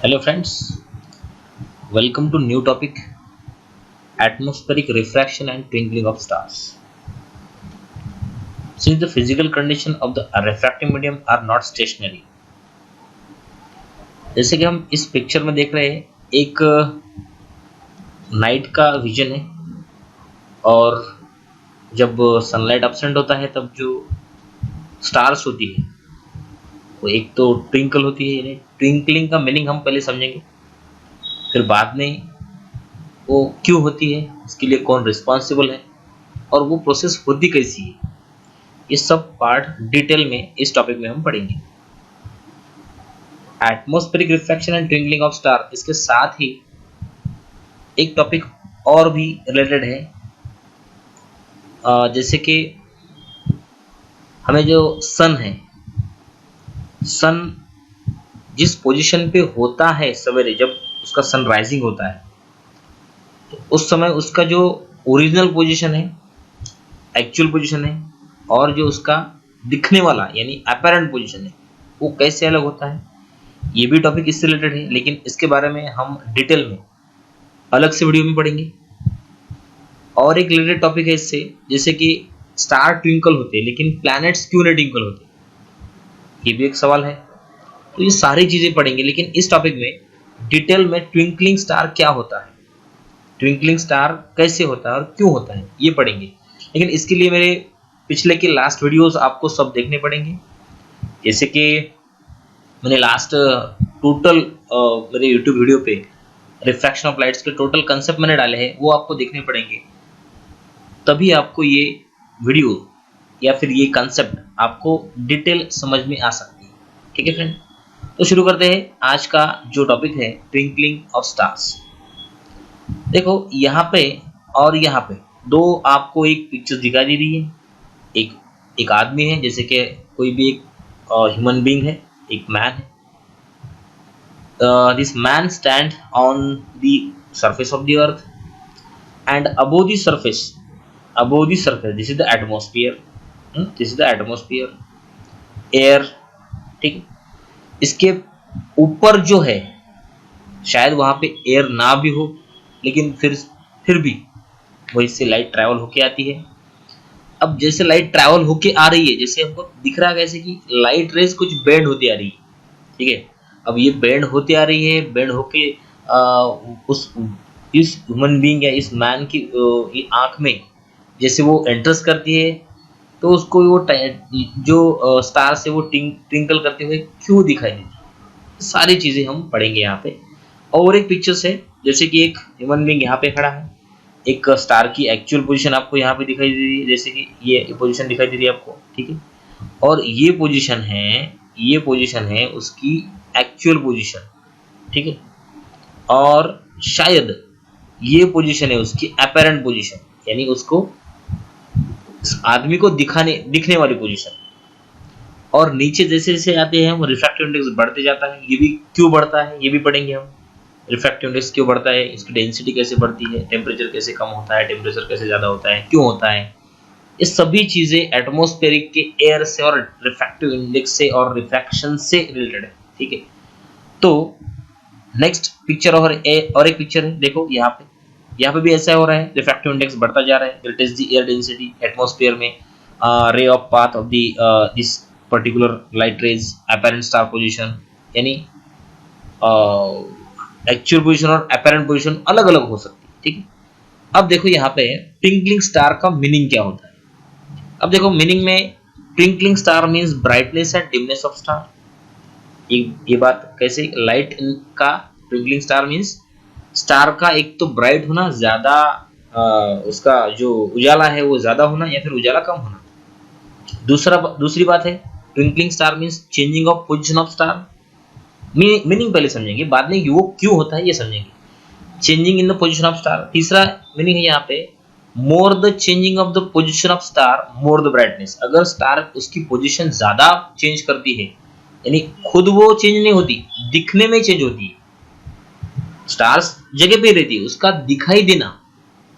Hello friends, welcome to new topic atmospheric refraction and twinkling of stars. Since the physical condition of the refracting medium are not stationary, जैसे कि हम इस picture में देख रहे हैं एक नाइट का विजन है और जब सनलाइट अपसेंट होता है तब जो स्टार्स होती है वो एक तो ट्विंकल होती है, यानी ट्विंकलिंग का मीनिंग हम पहले समझेंगे, फिर बाद में वो क्यों होती है, इसके लिए कौन रिस्पॉन्सिबल है और वो प्रोसेस होती कैसी है, ये सब पार्ट डिटेल में इस टॉपिक में हम पढ़ेंगे। Atmospheric refraction and twinkling of star, इसके साथ ही एक टॉपिक और भी रिलेटेड है, जैसे कि हमें जो सन है, सन जिस पोजीशन पे होता है सवेरे जब उसका सन राइजिंग होता है तो उस समय उसका जो ओरिजिनल पोजीशन है, एक्चुअल पोजीशन है और जो उसका दिखने वाला यानी अपैरेंट पोजीशन है वो कैसे अलग होता है, ये भी टॉपिक इससे रिलेटेड है, लेकिन इसके बारे में हम डिटेल में अलग से वीडियो में पढ़ेंगे। और एक रिलेटेड टॉपिक है इससे, जैसे कि स्टार ट्विंकल होते हैं लेकिन प्लैनेट्स क्यों नहीं ट्विंकल होते, ये भी एक सवाल है। तो ये सारी चीजें पढ़ेंगे, लेकिन इस टॉपिक में डिटेल में ट्विंकलिंग स्टार क्या होता है, ट्विंकलिंग स्टार कैसे होता है और क्यों होता है, ये पढ़ेंगे। लेकिन इसके लिए मेरे पिछले के लास्ट वीडियोस आपको सब देखने पड़ेंगे। जैसे कि मैंने लास्ट टोटल मेरे यूट्यूब वीडियो पे रिफ्रैक्शन ऑफ लाइट्स के टोटल कंसेप्ट मैंने डाले हैं, वो आपको देखने पड़ेंगे, तभी आपको ये वीडियो या फिर ये कंसेप्ट आपको डिटेल समझ में आ सकती है। ठीक है फ्रेंड, तो शुरू करते हैं। आज का जो टॉपिक है ट्विंकलिंग ऑफ स्टार्स। देखो यहाँ पे और यहाँ पे दो आपको एक पिक्चर दिखाई दे रही है, एक आदमी है, जैसे कि कोई भी एक ह्यूमन बीइंग है, एक मैन है। This man stand on the surface of the earth and above the surface this is the atmosphere, this is the atmosphere air. ठीक है, इसके ऊपर जो है शायद वहां पे एयर ना भी हो, लेकिन फिर भी वही से लाइट ट्रैवल होके आती है। अब जैसे लाइट ट्रैवल होके आ रही है, जैसे हमको दिख रहा है कैसे कि लाइट रेज कुछ बेंड होती आ रही है। ठीक है, अब ये बेंड होती आ रही है, बेंड होके उस इस ह्यूमन बीइंग या इस मैन की आंख में जैसे वो एंटर्स करती है, तो उसको वो जो स्टार से वो ट्विंकल करते हुए क्यों दिखाई देती है, सारी चीजें हम पढ़ेंगे यहाँ पे। और एक पिक्चर से, जैसे कि एक ह्यूमन बीइंग यहाँ पे खड़ा है, एक स्टार की एक्चुअल पोजीशन आपको यहाँ पे दिखाई दे रही है, जैसे कि ये पोजीशन दिखाई दे रही है आपको। ठीक है, और ये पोजीशन है उसकी एक्चुअल पोजीशन। ठीक है, और शायद ये पोजीशन है उसकी अपैरेंट पोजीशन, यानी उसको आदमी को दिखने वाली पोजीशन। और नीचे जैसे जैसे आते हैं हम रिफ्रैक्टिव इंडेक्स बढ़ते जाता है, ये भी क्यों बढ़ता है ये भी पढ़ेंगे हम। रिफ्रैक्टिव इंडेक्स क्यों बढ़ता है, इसकी डेंसिटी कैसे बढ़ती है, टेम्परेचर कैसे कम होता है, टेम्परेचर कैसे ज़्यादा होता है, क्यों होता है, ये सभी चीज़ें एटमॉस्फेरिक के एयर से और रिफ्रैक्टिव इंडेक्स से और रिफ्रैक्शन से रिलेटेड है। ठीक है, तो नेक्स्ट पिक्चर और एक पिक्चर है, देखो यहाँ पे भी ऐसा हो रहा है, रिफ्रैक्टिव इंडेक्स बढ़ता जा रहा है। That is the air density atmosphere में, ray of path of the this particular light rays, apparent star position, यानी एक्चुअल पोजीशन और अपैरेंट पोजीशन अलग अलग हो सकती है। ठीक है, अब देखो यहाँ पे ट्विंकलिंग स्टार का मीनिंग क्या होता है। अब देखो मीनिंग में twinkling star means brightness and dimness of star. ये बात कैसे, लाइट का ट्विंकलिंग स्टार मीन्स स्टार का एक तो ब्राइट होना, ज्यादा उसका जो उजाला है वो ज्यादा होना या फिर उजाला कम होना। दूसरी बात है twinkling star means changing of position of star. Meaning पहले समझेंगे, बाद में वो क्यों होता है ये समझेंगे। Changing in the position of star. तीसरा मीनिंग है यहाँ पे more the changing of the position of star more the brightness. अगर स्टार उसकी पोजीशन ज्यादा चेंज करती है, यानी खुद वो चेंज नहीं होती, दिखने में चेंज होती है, स्टार्स जगह पे रहती है, उसका दिखाई देना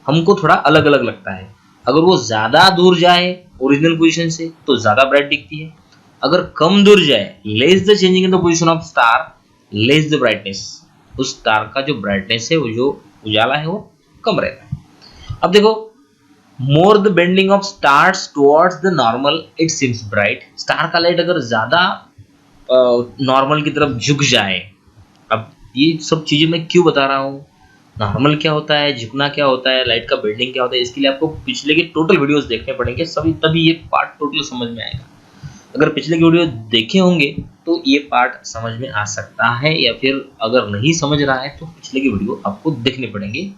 हमको थोड़ा अलग अलग लगता है। अगर वो ज्यादा दूर जाए ओरिजिनल पोजीशन से तो ज्यादा ब्राइट दिखती है, अगर कम दूर जाए, less the changing in the position of star, less the brightness, उस स्टार का जो ब्राइटनेस है, वो जो उजाला है वो कम रहता है। अब देखो, more the bending of stars towards the normal it seems bright. Star का लाइट अगर ज्यादा नॉर्मल की तरफ झुक जाए, अब ये सब चीजें मैं क्यों बता रहा हूँ, नॉर्मल क्या होता है, झुकना क्या होता है, लाइट का बेंडिंग क्या होता है, इसके लिए आपको पिछले के टोटल वीडियोस देखने पड़ेंगे सभी, तभी ये पार्ट टोटल समझ में आएगा। अगर पिछले के वीडियो देखे होंगे तो ये पार्ट समझ में आ सकता है, या फिर अगर नहीं समझ रहा है तो पिछले के वीडियो आपको देखने पड़ेंगे,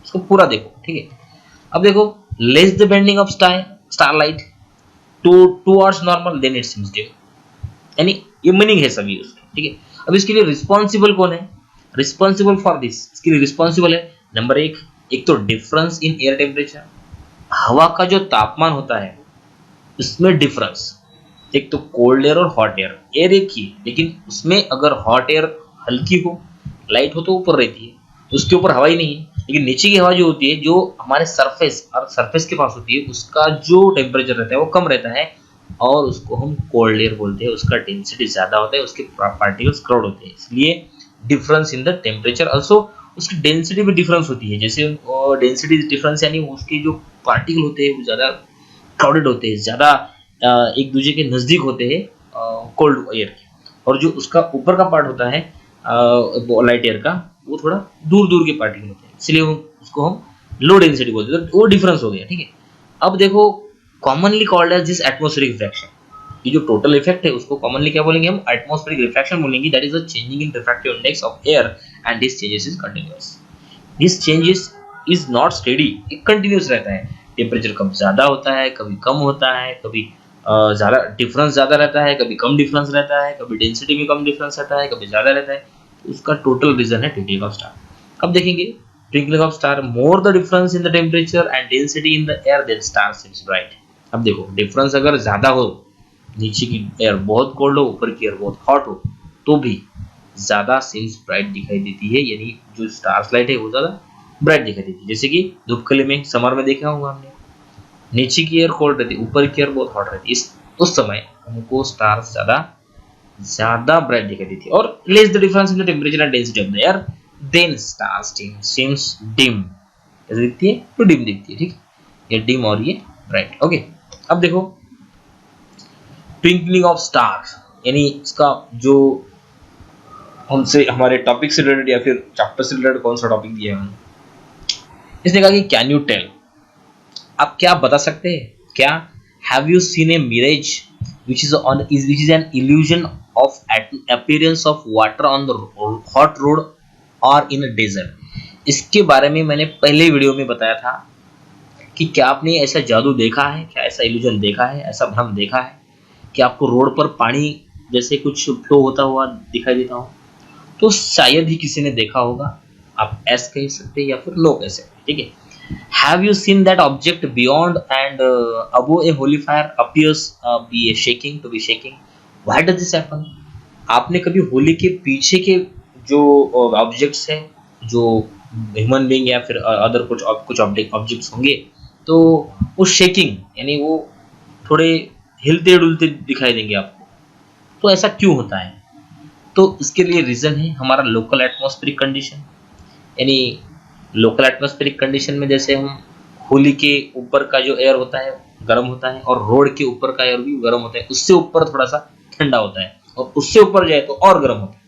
उसको पूरा देखो, ठीक है। अब देखो, less the bending of starlight towards normal then it seems dim, यानी ये मीनिंग है सभी उसके, ठीक है। अब इसके लिए रिस्पॉन्सिबल कौन है, रिस्पॉन्सिबल फॉर दिस, इसके लिए रिस्पॉन्सिबल है नंबर एक तो डिफरेंस इन एयर टेम्परेचर, हवा का जो तापमान होता है उसमें डिफरेंस। एक तो कोल्ड एयर और हॉट एयर, एयर एक ही लेकिन उसमें अगर हॉट एयर हल्की हो, लाइट हो, तो ऊपर रहती है, तो उसके ऊपर हवा ही नहीं है, लेकिन नीचे की हवा जो होती है, जो हमारे सरफेस और सरफेस के पास होती है, उसका जो टेम्परेचर रहता है वो कम रहता है, और उसको हम कोल्ड एयर बोलते हैं, उसका डेंसिटी ज्यादा होता है, उसके पार्टिकल्स क्राउड होते हैं, इसलिए difference in the temperature also, उसकी डेंसिटी भी डिफरेंस होती है। जैसे डेंसिटी डिफरेंस यानी उसके जो पार्टिकल होते हैं वो ज्यादा क्राउडेड होते हैं, ज्यादा एक दूसरे के नजदीक होते हैं कोल्ड एयर के, और जो उसका ऊपर का पार्ट होता है लाइट एयर का, वो थोड़ा दूर दूर के पार्टिकल होते हैं, इसलिए उसको हम लो डेंसिटी बोलते हैं, तो वो डिफरेंस हो गया, ठीक है। अब देखो, commonly called as this atmospheric refraction, ये जो टोटल इफेक्ट है उसको कॉमनली क्या बोलेंगे हम, एटमॉस्फेरिक रिफ्रैक्शन बोलेंगे, that is the changing in refractive index of air and this changes is continuous, this changes is not steady, ये कंटिन्यूअस रहता है, टेम्परेचर कब ज्यादा होता है, कभी कम होता है, कभी ज्यादा डिफरेंस ज्यादा रहता है, कभी कम डिफरेंस रहता है, कभी डेंसिटी में कम डिफरेंस रहता है, कभी ज्यादा रहता है, उसका टोटल रीजन है ट्विंकलिंग ऑफ स्टार। अब देखेंगे, twinkling of star, more the difference in the temperature and density in the air then star seems bright. अब देखो, डिफरेंस अगर ज्यादा हो, नीचे की एयर बहुत कोल्ड हो, ऊपर की एयर बहुत हॉट हो, तो भी ज्यादा सीम्स ब्राइट दिखाई देती है, यानी जो स्टार्स लाइट है वो ज्यादा ब्राइट दिखाई देती है। जैसे कि धूपखली में समर में देखा होगा हमने, नीचे की एयर कोल्ड रहती है, ऊपर की एयर बहुत हॉट रहती है, उस समय हमको स्टार्स ज्यादा ब्राइट दिखाई देती है। और less the difference in the temperature and density of the air then stars seems dim, ऐसे दिखती है तो डिम दिखती है, ठीक है, ये डिम और ये ब्राइट, ओके। अब देखो, ट्विंकलिंग ऑफ स्टार्स, यानी इसका जो हमसे हमारे टॉपिक से रिलेटेड या फिर चैप्टर से रिलेटेड कौन सा टॉपिक दिया है हमने, इसने कहा कि कैन यू टेल, आप क्या बता सकते हैं क्या, have you seen A mirage which is an illusion of appearance of water on the hot road or in a desert। इसके बारे में मैंने पहले वीडियो में बताया था कि क्या आपने ऐसा जादू देखा है, क्या ऐसा इल्यूजन देखा है, ऐसा भ्रम देखा है कि आपको रोड पर पानी जैसे कुछ फ्लो होता हुआ दिखाई देता हो, तो शायद ही किसी ने देखा होगा, आप एस कह सकते या फिर लो कह सकते, ठीक है। Have you seen that object beyond and above a holy fire appears be shaking to be shaking? Why does this happen? आपने कभी होली के पीछे के जो ऑब्जेक्ट्स हैं, जो ह्यूमन बीइंग या फिर अदर कुछ ऑब्जेक्ट्स होंगे, तो वो शेकिंग यानी वो थोड़े हिलते डुलते दिखाई देंगे आपको, तो ऐसा क्यों होता है? तो इसके लिए रीजन है हमारा लोकल एटमॉस्फेरिक कंडीशन, यानी लोकल एटमॉस्फेरिक कंडीशन में जैसे हम होली के ऊपर का जो एयर होता है गर्म होता है, और रोड के ऊपर का एयर भी गर्म होता है, उससे ऊपर थोड़ा सा ठंडा होता है, और उससे ऊपर जाए तो और गर्म होता है,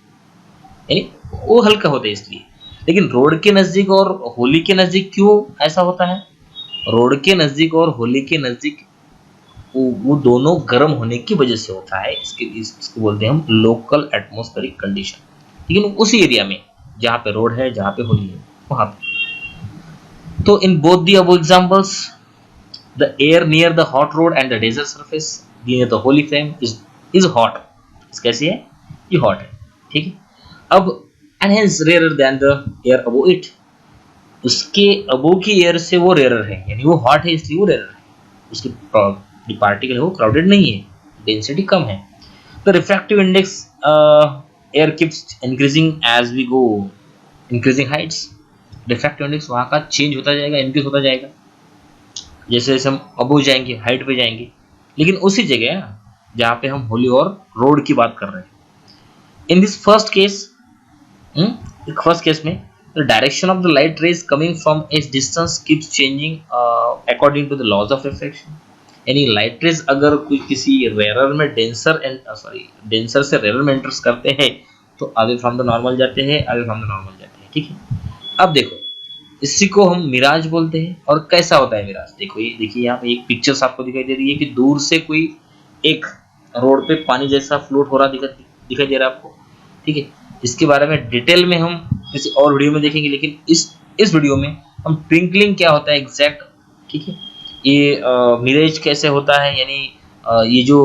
यानी वो हल्का होता है इसलिए। लेकिन रोड के नजदीक और होली के नजदीक क्यों ऐसा होता है? रोड के नजदीक और होली के नजदीक वो दोनों गर्म होने की वजह से होता है, इसको बोलते हैं हम लोकल एटमॉस्फेरिक कंडीशन। लेकिन उसी एरिया में जहाँ पे रोड है, जहाँ पे होली है, वहां पे। So in both the above examples, the air near the hot road and the desert surface near the holy flame is hot. इस कैसी है? ये hot है, ठीक है। अब and hence rarer than the air above it. उसके above की air से वो rarer है, यानी वो hot है इसलिए वो rarer है। उसकी पार्टिकल है वो crowded नहीं है, density कम है। The refractive index air keeps increasing as we go increasing heights. Refractive index वहाँ का चेंज होता जाएगा, इंक्रीज होता जाएगा, जैसे जैसे हम अबव जाएंगे, हाइट पे जाएंगे, लेकिन उसी जगह जहाँ पे हम होली और रोड की बात कर रहे हैं। In this first case first case में the direction of the light rays coming from a distance keeps changing according to the laws of refraction. यानी लाइट रेज अगर कोई किसी रेयर में डेंसर से रेयर में एंटर्स करते हैं तो अवे फ्रॉम द नॉर्मल जाते हैं, अवे फ्रॉम द नॉर्मल जाते हैं, ठीक है। अब देखो इसी को हम मिराज बोलते हैं। और कैसा होता है मिराज, देखो ये देखिए यहाँ पे एक पिक्चर्स आपको दिखाई दे रही है कि दूर से कोई एक रोड पे पानी जैसा फ्लोट हो रहा दिखाई दे रहा है आपको, ठीक है। इसके बारे में डिटेल में हम किसी और वीडियो में देखेंगे, लेकिन इस वीडियो में हम ट्विंकलिंग क्या होता है एग्जैक्ट, ठीक है, ये मिरेज कैसे होता है, यानी ये जो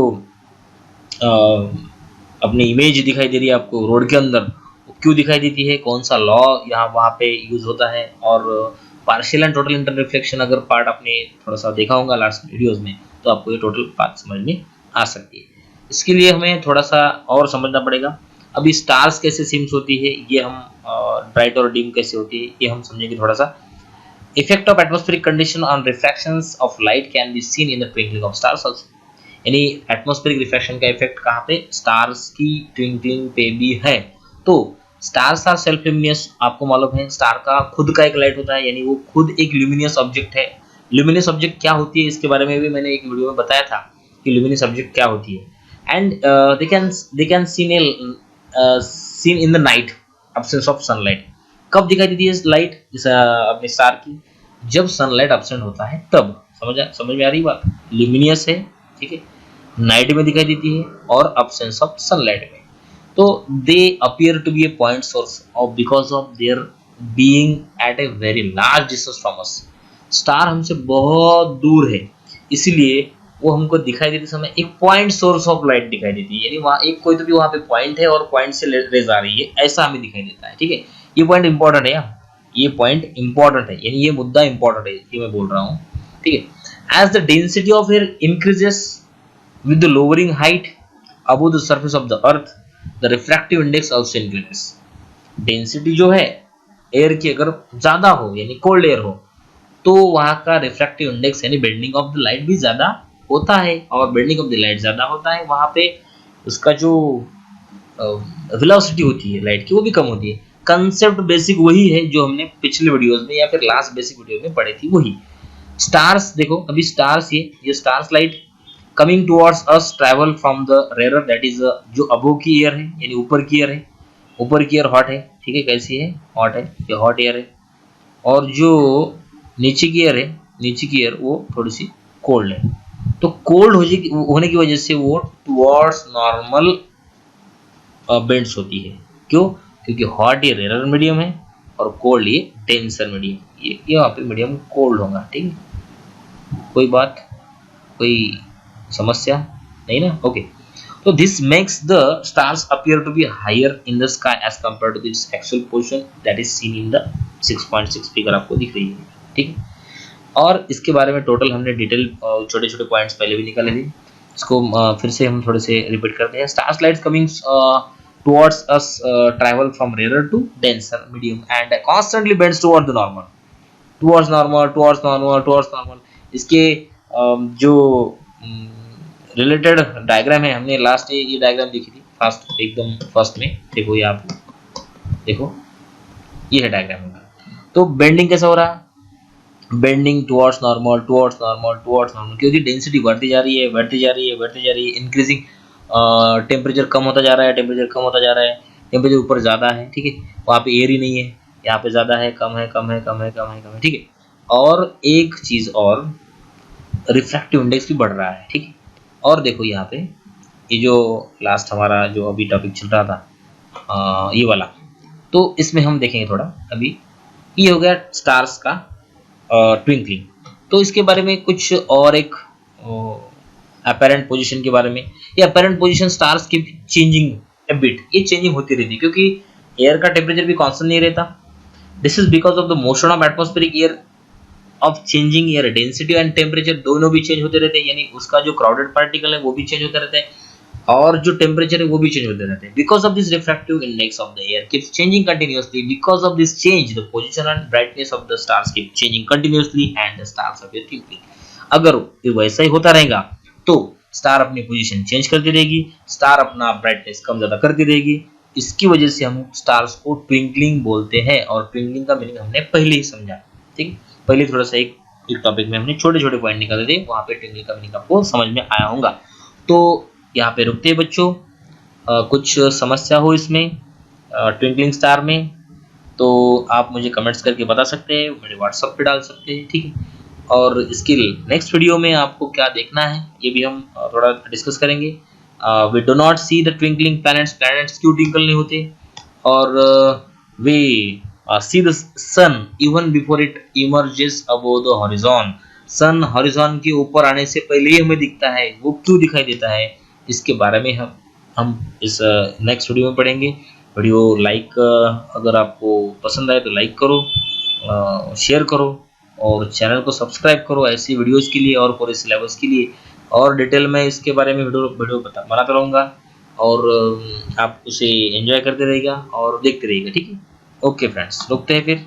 अपनी इमेज दिखाई दे रही है आपको रोड के अंदर वो क्यों दिखाई देती है, कौन सा लॉ यहाँ वहाँ पे यूज होता है, और partial and total inter reflection अगर पार्ट आपने थोड़ा सा देखा होगा लास्ट वीडियोस में तो आपको ये टोटल बात समझ में आ सकती है। इसके लिए हमें थोड़ा सा और समझना पड़ेगा। अभी स्टार्स कैसे सिम्स होती है, ये हम ब्राइट और डिम कैसे होती है ये हम समझेंगे थोड़ा सा। Effect of atmospheric condition on refractions of light can be seen in the twinkling of stars also. यानी एटमॉस्फेरिक रिफ्रैक्शन का इफेक्ट कहाँ पे, स्टार्स की ट्विंकलिंग पे भी है। तो स्टार्स आर सेल्फ ल्यूमिनियस, आपको मालूम है स्टार का खुद का एक लाइट होता है, यानी वो खुद एक ल्यूमिनियस ऑब्जेक्ट है। ल्यूमिनियस ऑब्जेक्ट क्या होती है इसके बारे में भी मैंने एक वीडियो में बताया था कि ल्यूमिनियस ऑब्जेक्ट क्या होती है। And they can seen in the night absence of sunlight. कब दिखाई देती है लाइट अपने स्टार की, जब सनलाइट एब्सेंट होता है तब। समझ में आ रही बात, ल्यूमिनियस है, ठीक है, नाइट में दिखाई देती है और एब्सेंस ऑफ सनलाइट में। तो they appear to be a point source of because of their being at a very large distance from us. Star हमसे बहुत दूर है इसलिए वो हमको दिखाई देते समय एक पॉइंट सोर्स ऑफ लाइट दिखाई देती है, यानी वहाँ एक कोई तो भी वहाँ पे पॉइंट है और पॉइंट से रेज आ रही है, ऐसा हमें दिखाई देता है, ठीक है। ये पॉइंट इंपॉर्टेंट है, ये पॉइंट इंपॉर्टेंट है, यानी ये मुद्दा इंपॉर्टेंट है, ये मैं बोल रहा हूँ, ठीक है। As the density of air increases with the lowering height above the surface of the earth the refractive index also increases. Density जो है एयर की अगर ज्यादा हो यानी कोल्ड एयर हो तो वहाँ का रिफ्रैक्टिव इंडेक्स यानी बेंडिंग ऑफ द लाइट भी ज्यादा होता है, और बेंडिंग ऑफ द लाइट ज्यादा होता है वहाँ पे उसका जो वेलोसिटी होती है लाइट की वो भी कम होती है। कंसेप्ट बेसिक वही है जो हमने पिछले वीडियोस में या फिर लास्ट बेसिक वीडियो में पढ़ी थी वही। स्टार्स देखो, अभी स्टार्स ये stars light coming towards us travel from the rare that is जो अबव की एयर है यानी ऊपर की एयर है, ऊपर की एयर हॉट है, ठीक है, कैसी है, हॉट है, ये हॉट एयर है, और जो नीचे की एयर है, नीचे की एयर वो थोड़ी सी कोल्ड है। तो कोल्ड होने की वजह से वो टुवर्ड्स नॉर्मल बेंड्स होती है। क्यों? क्योंकि हॉट ये रेयर मीडियम है और कोल्ड ये डेंसर मीडियम, ये यहाँ पे मीडियम कोल्ड होगा, ठीक है। कोई बात, कोई समस्या नहीं ना, ओके। तो this makes the stars appear to be higher in the sky as compare to this actual position that is seen in the 6.6 figure आपको दिख रही है, ठीक है। और इसके बारे में टोटल हमने डिटेल छोटे छोटे पॉइंट्स पहले भी निकाले थे, इसको फिर से हम थोड़े से रिपीट करते हैं। Stars lights coming towards us travel from rarer to denser medium and constantly bends toward the normal, towards normal, towards normal, towards normal। इसके जो रिलेटेड डायग्राम है हमने लास्ट ये डायग्राम देखी थी फर्स्ट, एकदम फर्स्ट में देखो, ये आप देखो ये है डायग्राम। तो बेंडिंग कैसा हो रहा, bending towards normal, towards normal, towards normal, क्योंकि डेंसिटी बढ़ती जा रही है, बढ़ती जा रही है, बढ़ती जा रही है, इंक्रीजिंग टेम्परेचर कम होता जा रहा है, टेम्परेचर कम होता जा रहा है, टेम्परेचर ऊपर ज़्यादा है, ठीक है, वहाँ पे एयर ही नहीं है, यहाँ पे ज़्यादा है, कम है, कम है, कम है, कम है, कम है, ठीक है। और एक चीज़ और, रिफ्रैक्टिव इंडेक्स भी बढ़ रहा है, ठीक है। और देखो यहाँ पे ये जो लास्ट हमारा जो अभी टॉपिक चल रहा था ये वाला, तो इसमें हम देखेंगे थोड़ा। अभी ये हो गया स्टार्स का ट्विंकलिंग। तो इसके बारे में कुछ और एक अपेरेंट पोजीशन के बारे में, ये अपेरेंट पोजीशन स्टार्स की चेंजिंग ए बिट, ये चेंजिंग होती रहती है क्योंकि एयर का टेम्परेचर भी कांस्टेंट नहीं रहता। This is because of the motion of atmospheric air of changing air density and temperature दोनों भी चेंज होते रहते हैं, यानी उसका जो क्राउडेड पार्टिकल है वो भी चेंज होते रहते हैं और जो टेम्परेचर है वो भी चेंज होते रहते हैं। Because of this refractive index of the air keeps changing continuously, because of this change the position and brightness of the stars keep changing continuously and the stars appear twinkling. अगर ये वैसा ही होता रहेगा तो star अपनी position change करती रहेगी, star अपना ब्राइटनेस कम ज्यादा करती रहेगी, इसकी वजह से हम स्टार्स को ट्विंकलिंग बोलते हैं, और ट्विंकलिंग का मीनिंग हमने पहले ही समझा। ठीक, पहले थोड़ा सा एक टॉपिक में हमने छोटे छोटे पॉइंट निकाले थे, वहां पे ट्विंकलिंग का मीनिंग आपको समझ में आया होगा। तो यहाँ पे रुकते हैं बच्चों। कुछ समस्या हो इसमें ट्विंकलिंग स्टार में तो आप मुझे कमेंट्स करके बता सकते हैं, मेरे व्हाट्सएप पे डाल सकते हैं। ठीक है, और इसकी नेक्स्ट वीडियो में आपको क्या देखना है ये भी हम थोड़ा डिस्कस करेंगे। We do not see the twinkling planets, planets क्यों ट्विंकल नहीं होते, और we see the sun even before it emerges above the horizon. Sun horizon के ऊपर आने से पहले ही हमें दिखता है, वो क्यों दिखाई देता है, इसके बारे में हम इस नेक्स्ट वीडियो में पढ़ेंगे। वीडियो लाइक अगर आपको पसंद आए तो लाइक करो, शेयर करो, और चैनल को सब्सक्राइब करो ऐसी वीडियोस के लिए और पूरे सिलेबस के लिए। और डिटेल में इसके बारे में वीडियो बनाता रहूँगा, और आप उसे एंजॉय करते रहिएगा और देखते रहिएगा। ठीक है, ओके फ्रेंड्स, रुकते हैं फिर।